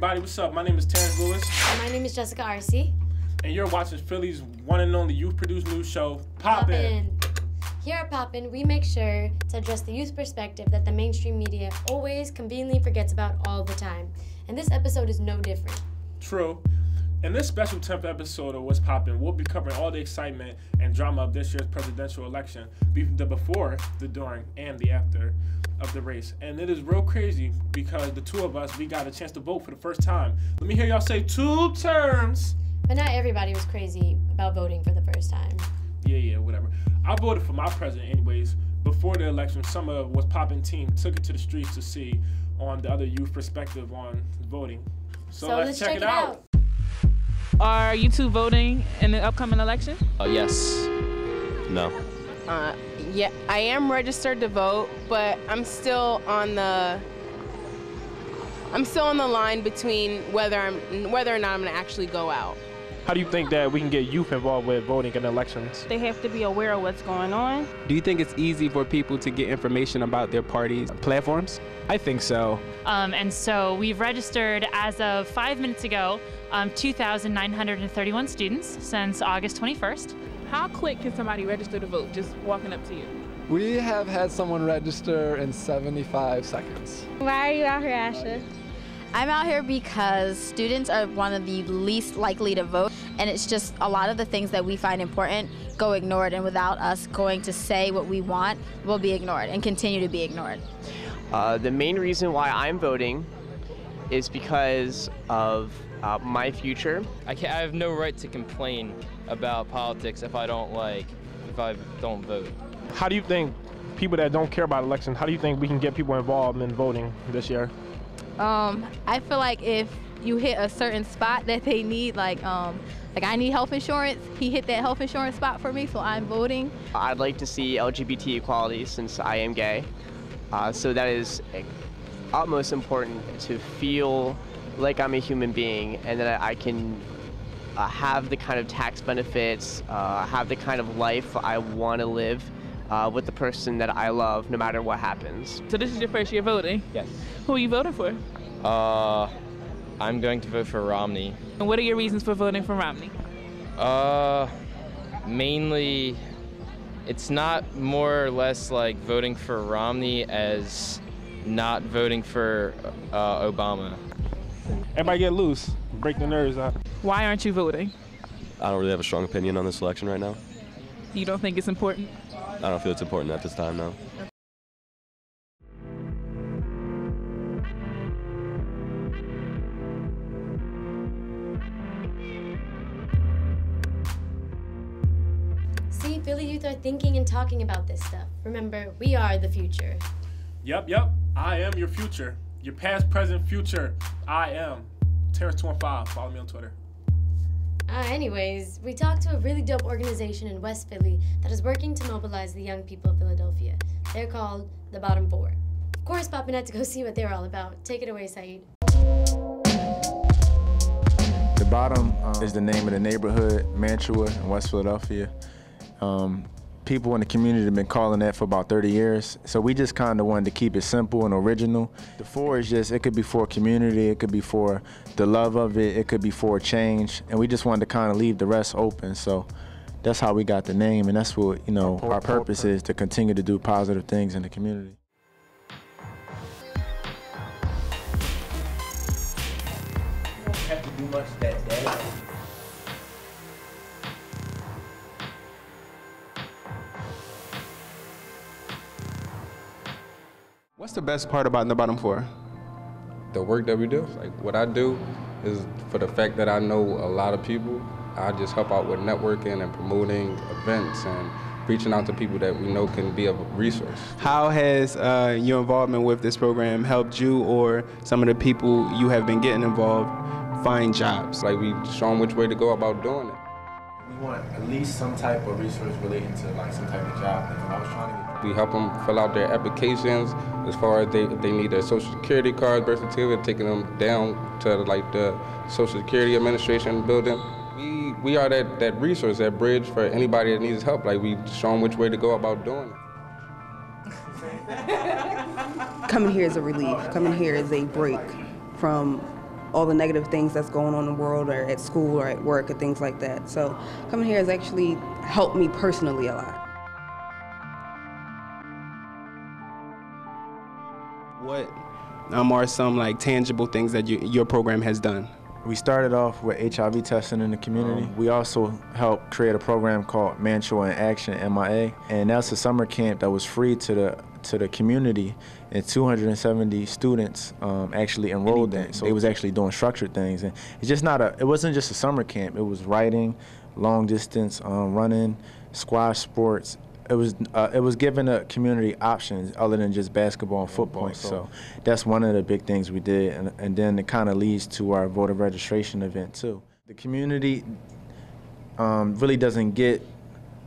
everybody, what's up? My name is Terrence Lewis. And my name is Jessica Arcee. And you're watching Philly's one and only youth-produced news show, POPPYN. Here at POPPYN, we make sure to address the youth perspective that the mainstream media always conveniently forgets about all the time. And this episode is no different. True. In this special 10th episode of What's Poppin', we'll be covering all the excitement and drama of this year's presidential election, the before, the during, and the after of the race. And it is real crazy because the two of us, we got a chance to vote for the first time. Let me hear y'all say 2 terms. But not everybody was crazy about voting for the first time. Yeah, whatever. I voted for my president anyways. Before the election, some of What's Poppin' team took it to the streets to see on the other youth perspective on voting. So let's check it out. Are you two voting in the upcoming election? Yes. No. Yeah, I am registered to vote, but I'm still on the line between whether or not I'm gonna actually go out. How do you think that we can get youth involved with voting in elections? They have to be aware of what's going on. Do you think it's easy for people to get information about their party's platforms? I think so. And so we've registered as of 5 minutes ago 2,931 students since August 21st. How quick can somebody register to vote just walking up to you? We have had someone register in 75 seconds. Why are you out here, Asha? I'm out here because students are one of the least likely to vote, and it's just a lot of the things that we find important go ignored, and without us going to say what we want, will be ignored and continue to be ignored. The main reason why I'm voting is because of my future. I have no right to complain about politics if I don't vote. How do you think people that don't care about elections, how do you think we can get people involved in voting this year? I feel like if you hit a certain spot that they need, like I need health insurance, he hit that health insurance spot for me, so I'm voting. I'd like to see LGBT equality since I am gay. So that is utmost important to feel like I'm a human being and that I can have the kind of tax benefits, have the kind of life I want to live with the person that I love, no matter what happens. So this is your first year voting? Yes. Who are you voting for? I'm going to vote for Romney. And what are your reasons for voting for Romney? Mainly, it's not more or less like voting for Romney as not voting for Obama. Everybody get loose, break the nerves out. Why aren't you voting? I don't really have a strong opinion on this election right now. You don't think it's important? I don't feel it's important at this time, no. See, Philly youth are thinking and talking about this stuff. Remember, we are the future. Yep. I am your future. Your past, present, future. I am. Terrence215. Follow me on Twitter. Anyways, we talked to a really dope organization in West Philly that is working to mobilize the young people of Philadelphia. They're called the Bottom 4. Of course, POPPYN had to go see what they're all about. Take it away, Saeed. The Bottom is the name of the neighborhood, Mantua in West Philadelphia. People in the community have been calling that for about 30 years. So we just kind of wanted to keep it simple and original. The 4 is just, it could be for community, it could be for the love of it, it could be for change. And we just wanted to kind of leave the rest open. So that's how we got the name, and that's what, our purpose is, to continue to do positive things in the community. You don't have to do much that day. What's the best part about the Bottom 4? The work that we do. Like, what I do is for the fact that I know a lot of people. I just help out with networking and promoting events and reaching out to people that we know can be a resource. How has your involvement with this program helped you or some of the people you have been getting involved find jobs? Like, we show them which way to go about doing it. We want at least some type of resource relating to some type of job. I was trying to get. We help them fill out their applications as far as if they need their Social Security card, birth certificate, taking them down to the Social Security Administration building. We are that resource, that bridge for anybody that needs help. Like, we show them which way to go about doing it. Coming here is a relief. Coming here is a break from all the negative things that's going on in the world or at school or at work or things like that. So coming here has actually helped me personally a lot. What are some like tangible things that your program has done? We started off with HIV testing in the community. We also helped create a program called Mantua in Action, MIA, and that's a summer camp that was free to the community, and 270 students actually enrolled in. So it was actually doing structured things, and it's just it wasn't just a summer camp. It was writing, long distance running, squash sports. It was giving the community options other than just basketball and football. So that's one of the big things we did, and then it kind of leads to our voter registration event too. The community really doesn't get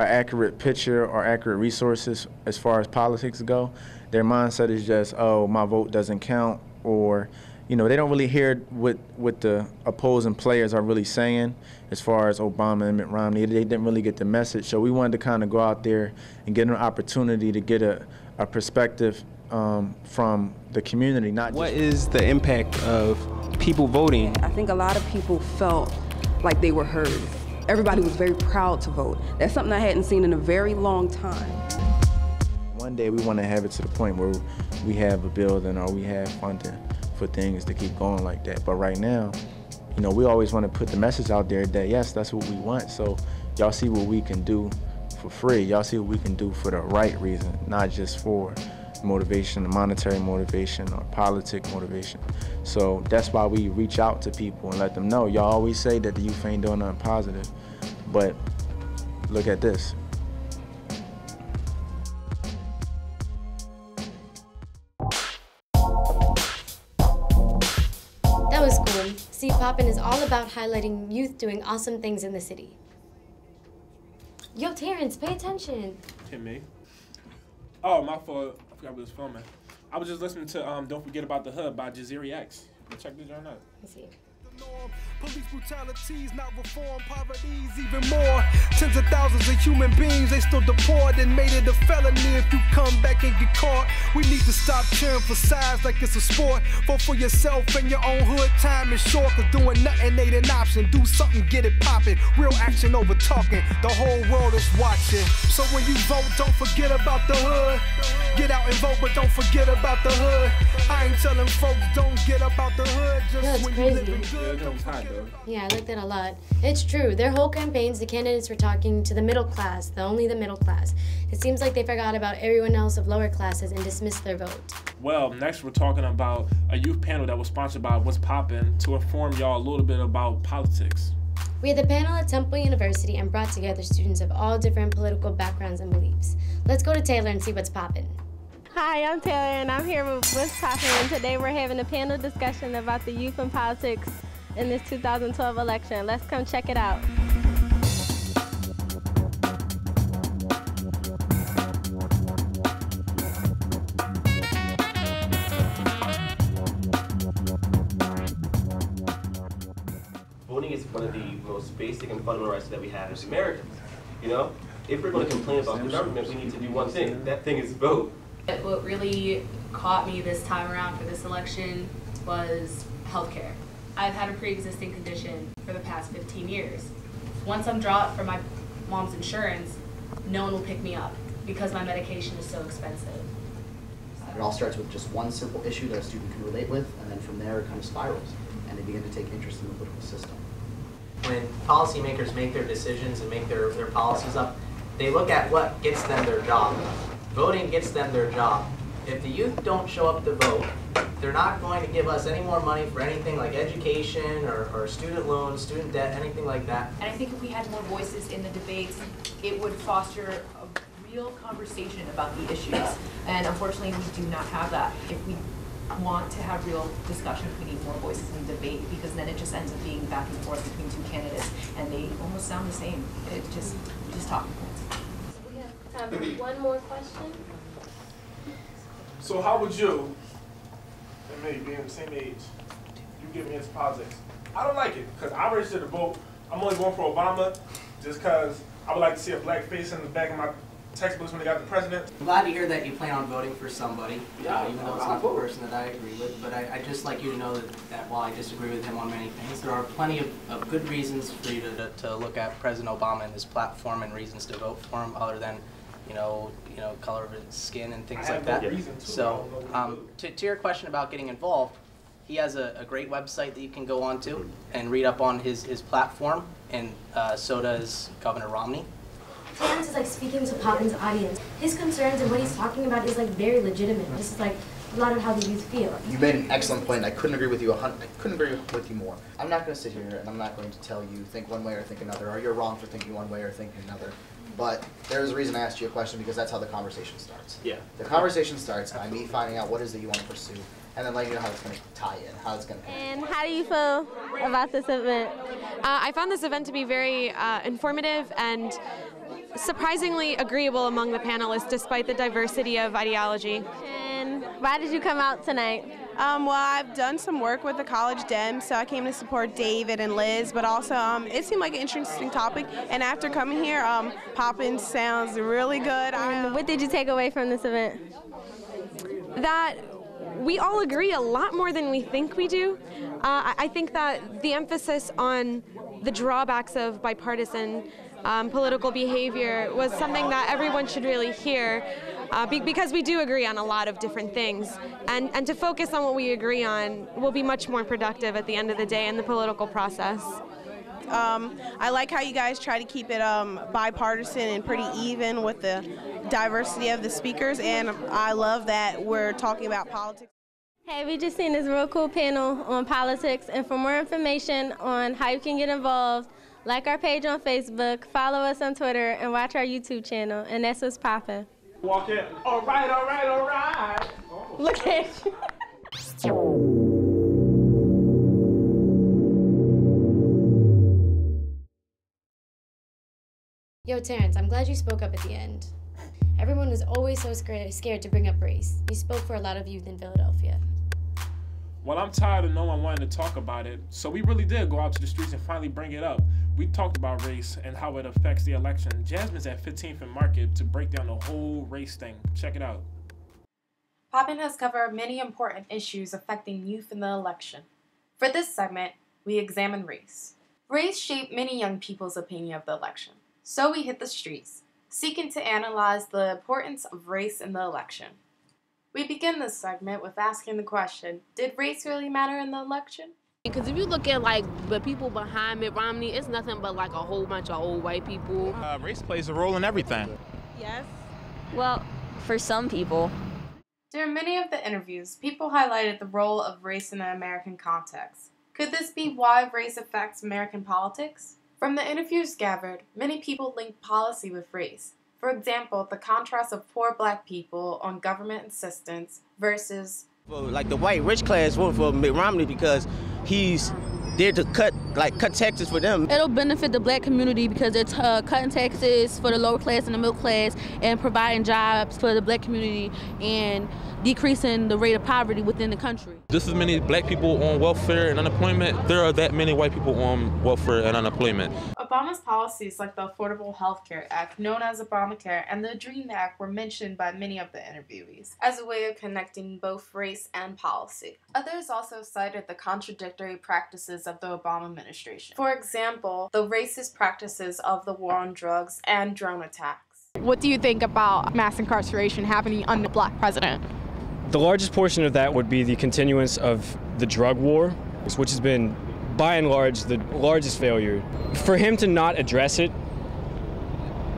an accurate picture or accurate resources as far as politics go. Their mindset is just, oh, my vote doesn't count, or they don't really hear what the opposing players are really saying as far as Obama and Mitt Romney. They didn't really get the message. So we wanted to kind of go out there and get an opportunity to get a perspective from the community. What is the impact of people voting? I think a lot of people felt like they were heard. Everybody was very proud to vote. That's something I hadn't seen in a very long time. One day we want to have it to the point where we have a building or we have funding for things to keep going like that. But right now, we always want to put the message out there that yes, that's what we want. So y'all see what we can do for free. Y'all see what we can do for the right reason, not just for motivation, monetary motivation or politic motivation. So that's why we reach out to people and let them know. Y'all always say that the youth ain't doing nothing positive, but look at this. That was cool. See, POPPYN is all about highlighting youth doing awesome things in the city. Yo, Terrence, pay attention. Hit me. Oh, my fault. I forgot we was filming. I was just listening to Don't Forget About the Hood by Jaziri X. Check this joint out. Let's see. Police brutalities, not reform, poverty's even more. Tens of thousands of human beings, they still deport and made it a felony if you come back and get caught. We need to stop cheering for sides like it's a sport. Vote for yourself and your own hood, time is short, cause doing nothing ain't an option. Do something, get it poppin', real action over talking. The whole world is watching. So when you vote, don't forget about the hood. Get out and vote, but don't forget about the hood. I ain't telling folks don't get about the hood just when you living good. Yeah, I like that a lot. It's true. Their whole campaigns, the candidates were talking to the middle class, only the middle class. It seems like they forgot about everyone else of lower classes and dismissed their vote. Well, next we're talking about a youth panel that was sponsored by What's Poppin' to inform y'all a little bit about politics. We had the panel at Temple University and brought together students of all different political backgrounds and beliefs. Let's go to Taylor and see what's poppin'. Hi, I'm Taylor and I'm here with What's Poppin', and today we're having a panel discussion about the youth and politics in this 2012 election. Let's come check it out. Voting is one of the most basic and fundamental rights that we have as Americans. If we're going to complain about the government, we need to do one thing. That thing is vote. What really caught me this time around for this election was healthcare. I've had a pre-existing condition for the past 15 years. Once I'm dropped from my mom's insurance, no one will pick me up because my medication is so expensive. It all starts with just one simple issue that a student can relate with, and then from there it kind of spirals, and they begin to take interest in the political system. When policymakers make their decisions and make their policies up, they look at what gets them their job. Voting gets them their job. If the youth don't show up to vote, they're not going to give us any more money for anything like education or student loans, student debt, anything like that. And I think if we had more voices in the debates, it would foster a real conversation about the issues. And unfortunately, we do not have that. If we want to have real discussion, we need more voices in the debate, because then it just ends up being back and forth between two candidates, and they almost sound the same. It's just talking points. We have time for one more question. So how would you, and me being the same age, you get me into politics? I don't like it, because I registered to vote. I'm only voting for Obama just because I would like to see a black face in the back of my Textbooks when they got the president. I'm glad to hear that you plan on voting for somebody, even though it's not the person that I agree with. But I'd just like you to know that while I disagree with him on many things, there are plenty of good reasons for you to look at President Obama and his platform and reasons to vote for him, other than color of his skin and things like that. So, to your question about getting involved, he has a great website that you can go on to and read up on his platform, and so does Governor Romney. Terrence is like speaking to POPPYN's audience. His concerns and what he's talking about is like very legitimate. This is like a lot of how the youth feel. You made an excellent point. I couldn't agree with you. I couldn't agree with you more. I'm not going to sit here and I'm not going to tell you think one way or think another, or you're wrong for thinking one way or thinking another. But there's a reason I asked you a question, because that's how the conversation starts. Yeah. The conversation starts by me finding out what is it you want to pursue, and then letting you know how it's going to tie in, how it's going to connect. And how do you feel about this event? I found this event to be very informative and surprisingly agreeable among the panelists, despite the diversity of ideology. And why did you come out tonight? Well, I've done some work with the college Dems, so I came to support David and Liz, but also it seemed like an interesting topic, and after coming here, POPPYN sounds really good. What did you take away from this event? That we all agree a lot more than we think we do. I think that the emphasis on the drawbacks of bipartisan political behavior was something that everyone should really hear, because we do agree on a lot of different things, and to focus on what we agree on will be much more productive at the end of the day in the political process. I like how you guys try to keep it bipartisan and pretty even with the diversity of the speakers, and I love that we're talking about politics. Hey, we just seen this real cool panel on politics, and for more information on how you can get involved, like our page on Facebook, follow us on Twitter, and watch our YouTube channel, and that's what's poppin'. Walk in. All right, all right, all right. Oh. Look at you. Yo, Terrence, I'm glad you spoke up at the end. Everyone was always so scared to bring up race. You spoke for a lot of youth in Philadelphia. Well, I'm tired of no one wanting to talk about it, so we really did go out to the streets and finally bring it up. We talked about race and how it affects the election. Jasmine's at 15th and Market to break down the whole race thing. Check it out. POPPYN has covered many important issues affecting youth in the election. For this segment, we examine race. Race shaped many young people's opinion of the election. So we hit the streets, seeking to analyze the importance of race in the election. We begin this segment with asking the question, did race really matter in the election? Because if you look at like the people behind Mitt Romney, it's nothing but like a whole bunch of old white people. Race plays a role in everything. Yes. Well, for some people. During many of the interviews, people highlighted the role of race in the American context. Could this be why race affects American politics? From the interviews gathered, many people linked policy with race. For example, the contrast of poor black people on government assistance versus like the white rich class vote for Mitt Romney because he's there to cut taxes for them. It'll benefit the black community because it's cutting taxes for the lower class and the middle class and providing jobs for the black community and decreasing the rate of poverty within the country. Just as many black people on welfare and unemployment, there are that many white people on welfare and unemployment. Obama's policies like the Affordable Health Care Act, known as Obamacare, and the DREAM Act were mentioned by many of the interviewees as a way of connecting both race and policy. Others also cited the contradictory practices of the Obama administration. For example, the racist practices of the war on drugs and drone attacks. What do you think about mass incarceration happening under a black president? The largest portion of that would be the continuance of the drug war, which has been, by and large, the largest failure. For him to not address it,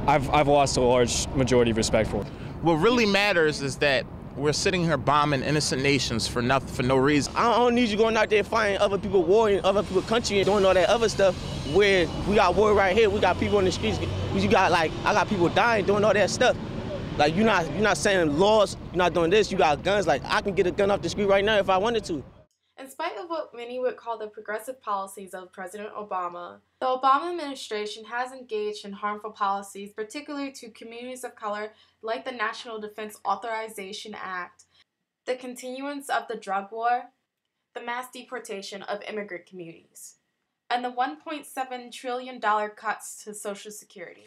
I've lost a large majority of respect for it. What really matters is that we're sitting here bombing innocent nations for no reason. I don't need you going out there fighting other people war in other people's country and doing all that other stuff where we got war right here, we got people in the streets, I got people dying doing all that stuff. Like you're not saying laws, you're not doing this, you got guns, like I can get a gun off the street right now if I wanted to. In spite of what many would call the progressive policies of President Obama, the Obama administration has engaged in harmful policies, particularly to communities of color, like the National Defense Authorization Act, the continuance of the drug war, the mass deportation of immigrant communities, and the $1.7 trillion cuts to Social Security.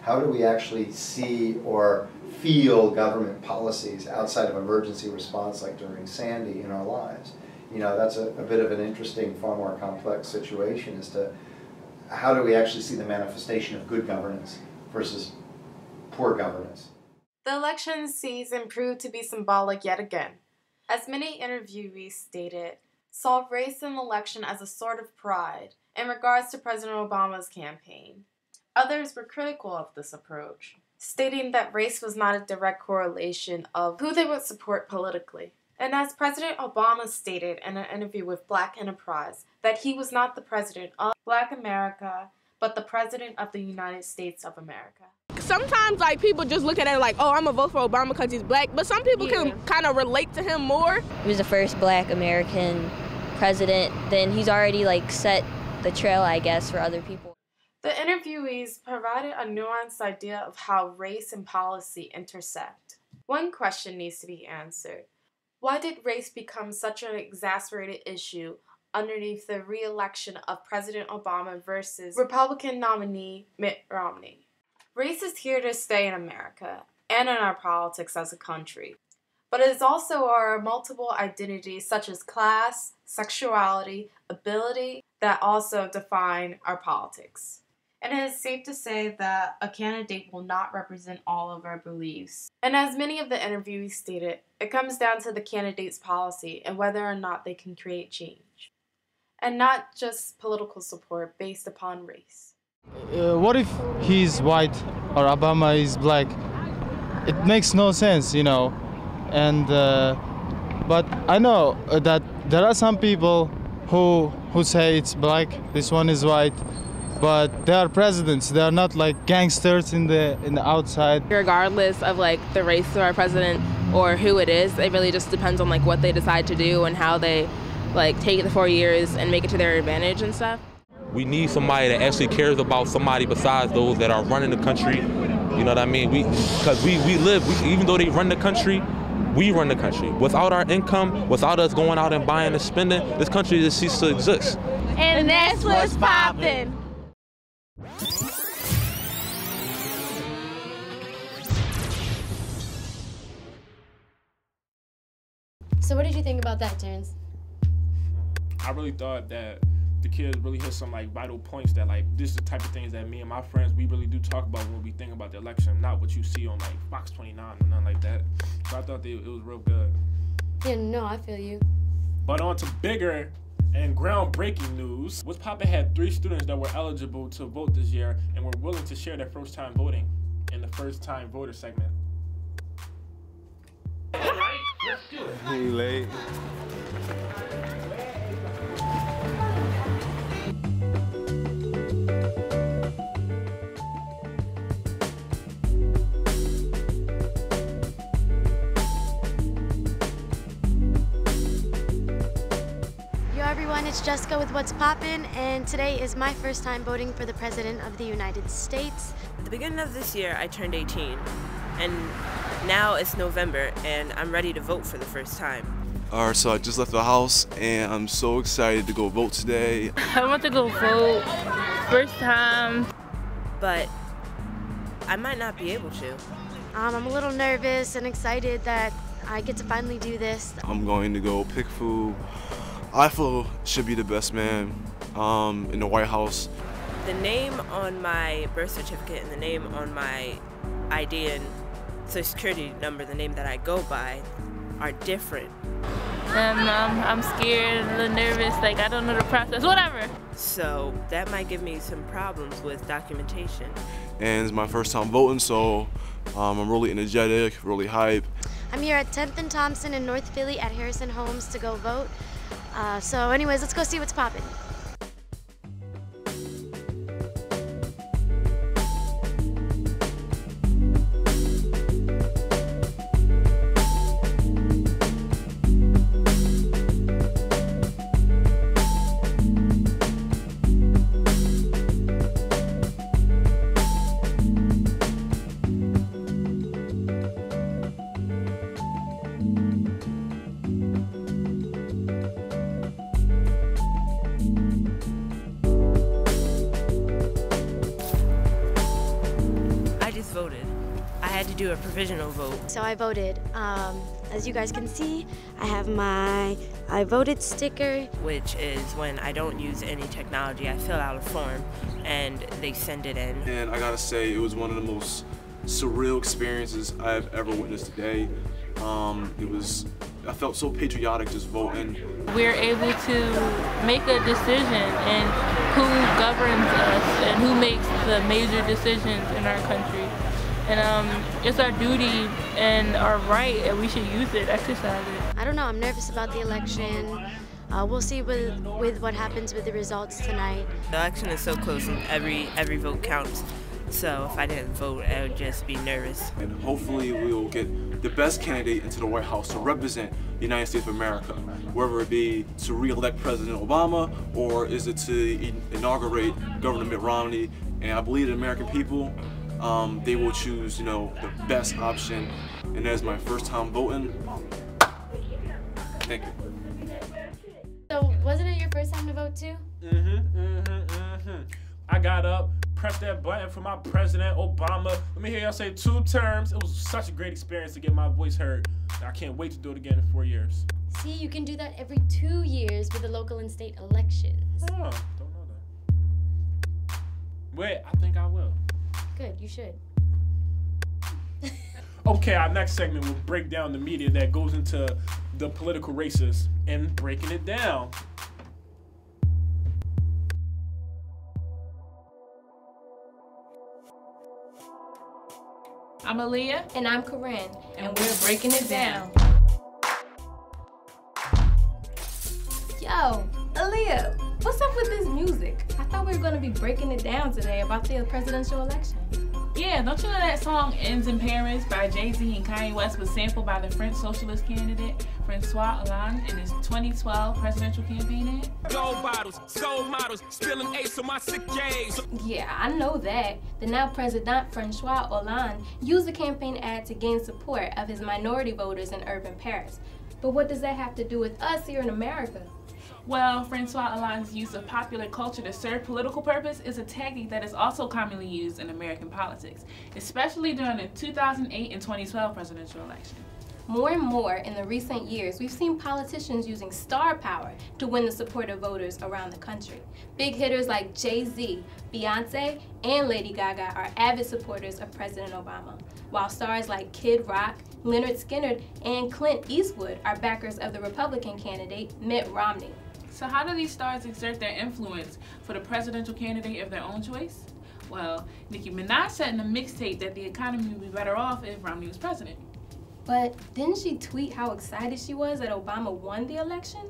how do we actually see or feel government policies outside of emergency response like during Sandy in our lives? You know, that's a bit of an interesting, far more complex situation as to how do we actually see the manifestation of good governance versus poor governance. The election season proved to be symbolic yet again, as many interviewees stated, saw race in the election as a sort of pride in regards to President Obama's campaign. Others were critical of this approach, stating that race was not a direct correlation of who they would support politically. And as President Obama stated in an interview with Black Enterprise, that he was not the president of Black America, but the president of the United States of America. Sometimes like people just look at it like, oh, I'm gonna vote for Obama because he's black, but some people can kind of relate to him more. He was the first Black American president, then he's already like set the trail, I guess, for other people. The interviewees provided a nuanced idea of how race and policy intersect. One question needs to be answered. Why did race become such an exacerbated issue underneath the re-election of President Obama versus Republican nominee Mitt Romney? Race is here to stay in America and in our politics as a country, but it is also our multiple identities such as class, sexuality, ability that also define our politics. And it is safe to say that a candidate will not represent all of our beliefs. And as many of the interviewees stated, it comes down to the candidate's policy and whether or not they can create change, and not just political support based upon race. What if he's white or Obama is black? It makes no sense, you know. And but I know that there are some people who say it's black, this one is white. But they are presidents. They are not like gangsters in the outside. Regardless of like the race of our president or who it is, it really just depends on like what they decide to do and how they like take the 4 years and make it to their advantage and stuff. We need somebody that actually cares about somebody besides those that are running the country. You know what I mean? Because we live, even though they run the country, we run the country. Without our income, without us going out and buying and spending, this country just ceases to exist. And that's what's poppin'. So what did you think about that, Terrence? I really thought that the kids really hit some like vital points that like this is the type of things that me and my friends we really do talk about when we think about the election, not what you see on like Fox 29 or nothing like that. So I thought it was real good. Yeah, no, I feel you. But on to bigger and groundbreaking news. What's Poppin' had 3 students that were eligible to vote this year and were willing to share their first time voting in the first time voter segment. Alright, let's do it. Hey, late. It's Jessica with What's Poppin', and today is my first time voting for the President of the United States. At the beginning of this year, I turned 18, and now it's November, and I'm ready to vote for the first time. Alright, so I just left the house, and I'm so excited to go vote today. I want to go vote, first time, but I might not be able to. I'm a little nervous and excited that I get to finally do this. I'm going to go pick food. I feel should be the best man in the White House. The name on my birth certificate and the name on my ID and Social Security number, the name that I go by, are different. I'm scared, a little nervous, like I don't know the process, whatever. So that might give me some problems with documentation. And it's my first time voting, so I'm really energetic, really hype. I'm here at 10th and Thompson in North Philly at Harrison Homes to go vote. So anyways, let's go see what's poppin'. had to do a provisional vote. So I voted. As you guys can see, I have my I voted sticker. Which is when I don't use any technology, I fill out a form and they send it in. And I gotta say, it was one of the most surreal experiences I've ever witnessed today. I felt so patriotic just voting. We're able to make a decision in who governs us and who makes the major decisions in our country. And it's our duty and our right, and we should use it, exercise it. I don't know, I'm nervous about the election. We'll see with what happens with the results tonight. The election is so close and every vote counts. So if I didn't vote, I would just be nervous. And hopefully we will get the best candidate into the White House to represent the United States of America, whether it be to re-elect President Obama or is it to inaugurate Governor Mitt Romney. And I believe the American people, they will choose, the best option. And that is my first time voting. Thank you. So wasn't it your first time to vote too? I got up, pressed that button for my President Obama. Let me hear y'all say 2 terms. It was such a great experience to get my voice heard. I can't wait to do it again in 4 years. See, you can do that every 2 years with the local and state elections. Oh, don't know that. Wait, I think I will. Good, you should. Okay, our next segment will break down the media that goes into the political races and breaking it down. I'm Aaliyah. And I'm Corinne. And we're breaking it down. Yo, Aaliyah, what's up with this music? I thought we were going to be breaking it down today about the presidential election. Yeah, don't you know that song Ends in Paris by Jay-Z and Kanye West was sampled by the French socialist candidate Francois Hollande in his 2012 presidential campaign ad? Gold bottles, soul models, spilling ace on my sick days. Yeah, I know that. The now President Francois Hollande used the campaign ad to gain support of his minority voters in urban Paris. But what does that have to do with us here in America? Well, Francois Hollande's use of popular culture to serve political purpose is a tactic that is also commonly used in American politics, especially during the 2008 and 2012 presidential election. More and more in the recent years, we've seen politicians using star power to win the support of voters around the country. Big hitters like Jay-Z, Beyonce, and Lady Gaga are avid supporters of President Obama, while stars like Kid Rock, Leonard Skinner, and Clint Eastwood are backers of the Republican candidate Mitt Romney. So how do these stars exert their influence for the presidential candidate of their own choice? Well, Nicki Minaj said in a mixtape that the economy would be better off if Romney was president. But didn't she tweet how excited she was that Obama won the election?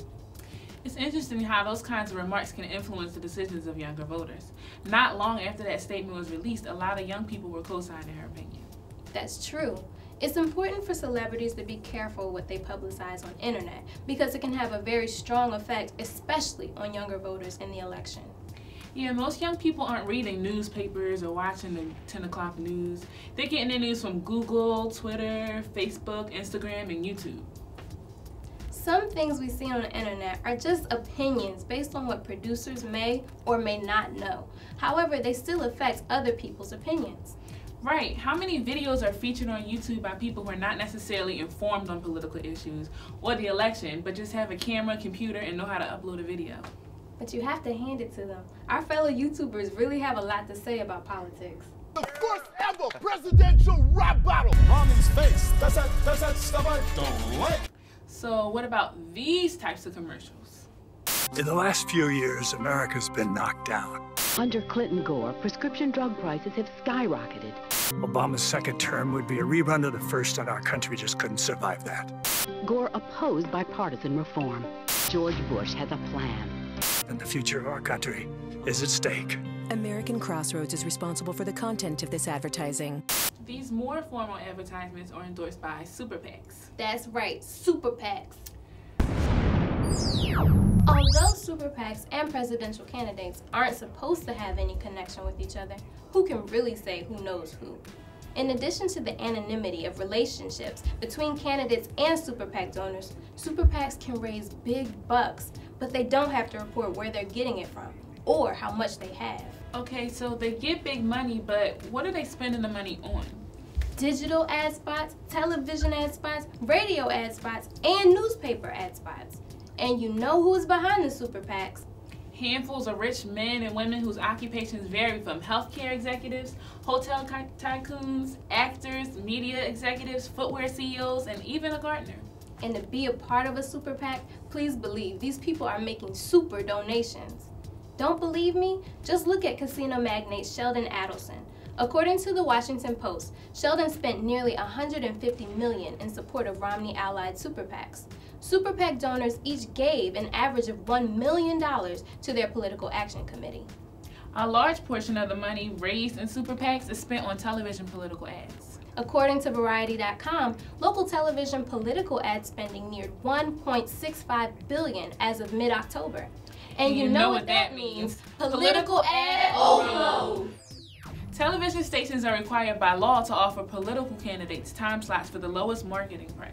It's interesting how those kinds of remarks can influence the decisions of younger voters. Not long after that statement was released, a lot of young people were co-signing her opinion. That's true. It's important for celebrities to be careful what they publicize on internet because it can have a very strong effect, especially on younger voters in the election. Yeah, most young people aren't reading newspapers or watching the 10 o'clock news. They're getting their news from Google, Twitter, Facebook, Instagram, and YouTube. Some things we see on the internet are just opinions based on what producers may or may not know. However, they still affect other people's opinions. Right. How many videos are featured on YouTube by people who are not necessarily informed on political issues or the election, but just have a camera, computer, and know how to upload a video? But you have to hand it to them. Our fellow YouTubers really have a lot to say about politics. The first ever presidential rap battle. Romney's face. That's that stuff I don't like. So what about these types of commercials? In the last few years, America's been knocked down. Under Clinton-Gore, prescription drug prices have skyrocketed. Obama's second term would be a rerun of the first, and our country just couldn't survive that. Gore opposed bipartisan reform. George Bush has a plan. And the future of our country is at stake. American Crossroads is responsible for the content of this advertising. These more formal advertisements are endorsed by super PACs. That's right, super PACs. Although super PACs and presidential candidates aren't supposed to have any connection with each other, who can really say who knows who? In addition to the anonymity of relationships between candidates and super PAC donors, super PACs can raise big bucks, but they don't have to report where they're getting it from or how much they have. Okay, so they get big money, but what are they spending the money on? digital ad spots, television ad spots, radio ad spots, and newspaper ad spots. And you know who's behind the super PACs? Handfuls of rich men and women whose occupations vary from healthcare executives, hotel tycoons, actors, media executives, footwear CEOs, and even a gardener. And to be a part of a super PAC, please believe these people are making super donations. Don't believe me? Just look at casino magnate Sheldon Adelson. According to the Washington Post, Sheldon spent nearly $150 million in support of Romney-allied super PACs. Super PAC donors each gave an average of $1 million to their political action committee. A large portion of the money raised in super PACs is spent on television political ads. According to Variety.com, local television political ad spending neared $1.65 billion as of mid-October. And you know what that means? Political ad overload! Television stations are required by law to offer political candidates time slots for the lowest marketing price.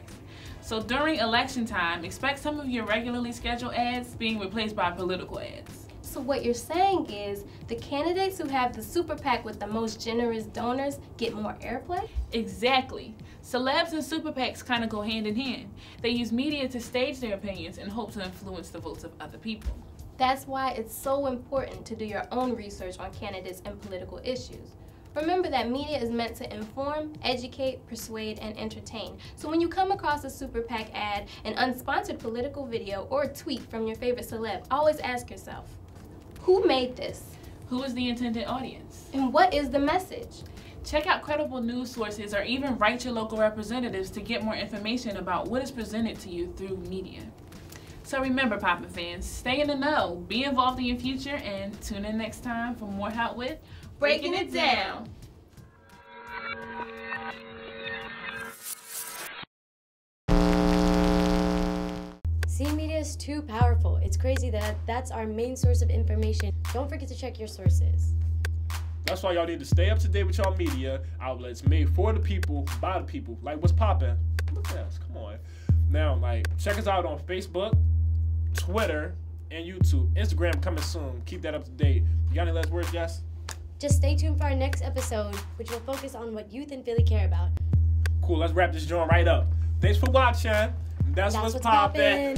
So during election time, expect some of your regularly scheduled ads being replaced by political ads. So what you're saying is the candidates who have the super PAC with the most generous donors get more airplay? Exactly. Celebs and super PACs kind of go hand in hand. They use media to stage their opinions and hope to influence the votes of other people. That's why it's so important to do your own research on candidates and political issues. Remember that media is meant to inform, educate, persuade, and entertain. So when you come across a super PAC ad, an unsponsored political video, or a tweet from your favorite celeb, always ask yourself, who made this? Who is the intended audience? And what is the message? Check out credible news sources or even write your local representatives to get more information about what is presented to you through media. So remember, Poppin fans, stay in the know, be involved in your future, and tune in next time for more Help with Breaking It Down. See, media is too powerful. It's crazy that that's our main source of information. Don't forget to check your sources. That's why y'all need to stay up to date with y'all media outlets made for the people, by the people. Like, what's poppin'? Look at us, come on. Now, like, check us out on Facebook, Twitter, and YouTube. Instagram coming soon. Keep that up to date. You got any last words, Jess? Just stay tuned for our next episode, which will focus on what youth in Philly care about. Cool, let's wrap this joint right up. Thanks for watching. That's what's poppin'.